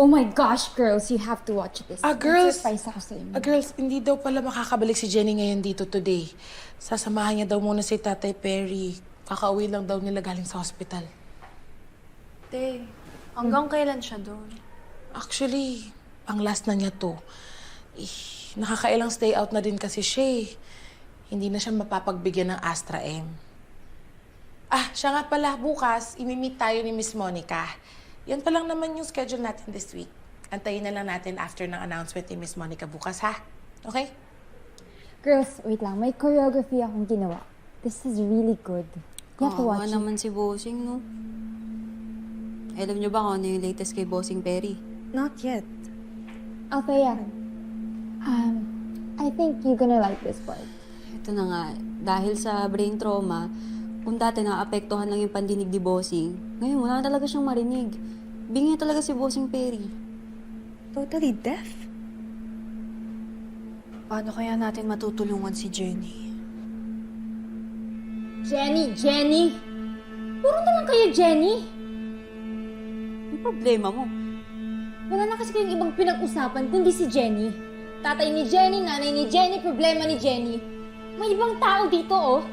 Oh my gosh, girls, you have to watch this. Girls! Surprise ako sa inyo. Girls, hindi daw pala makakabalik si Jenny ngayon dito today. Sasamahan niya daw muna si Tatay Perry. Kakauwi lang daw nila galing sa hospital. Te, hanggang kailan siya doon? Actually, ang last na niya to. Nakakailang stay out na din kasi siya eh. Hindi na siya mapapagbigyan ng Astra M. Siya nga pala, bukas, imimit tayo ni Miss Monica. Yan pa lang naman yung schedule natin this week. Antayin na lang natin after ng announcement ni Miss Monica bukas, ha? Okay? Girls, wait lang. May choreography akong ginawa. This is really good. You have to watch it. naman si Bossing, no? Alam niyo ba kung ano yung latest kay Bossing Perry? Not yet. Althea, I think you're gonna like this part. Ito na nga, dahil sa brain trauma, kung dati naapektuhan lang yung pandinig ni Bossing, ngayon wala na talaga siyang marinig. Bingi talaga si Bossing Perry. Totally deaf? Paano kaya natin matutulungan si Jenny? Jenny! Puro na lang kayo, Jenny! Yung problema mo. Wala na kasi kayong ibang pinag-usapan kundi si Jenny. Tatay ni Jenny, nanay ni Jenny, problema ni Jenny. May ibang tao dito, oh.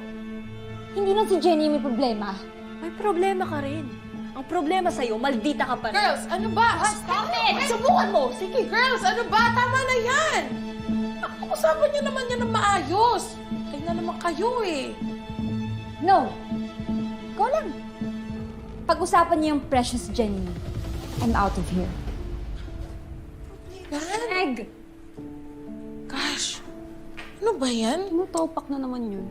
Hindi lang si Jenny may problema. May problema ka rin. Ang problema sa'yo, maldita ka pa rin. Girls, ano ba? Stop it! Subukan mo! Sige! Girls, ano ba? Tama na yan! Usapan niyo naman yan ng maayos. Kaya na naman kayo eh. No! Go lang. Pag-usapan niyo yung precious Jenny. I'm out of here. Yan? Egg! Gosh, ano ba yan? Tumutopak na naman yun.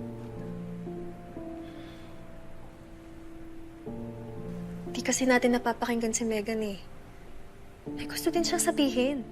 Di kasi natin napapakinggan si Megan eh. May gusto din siyang sabihin.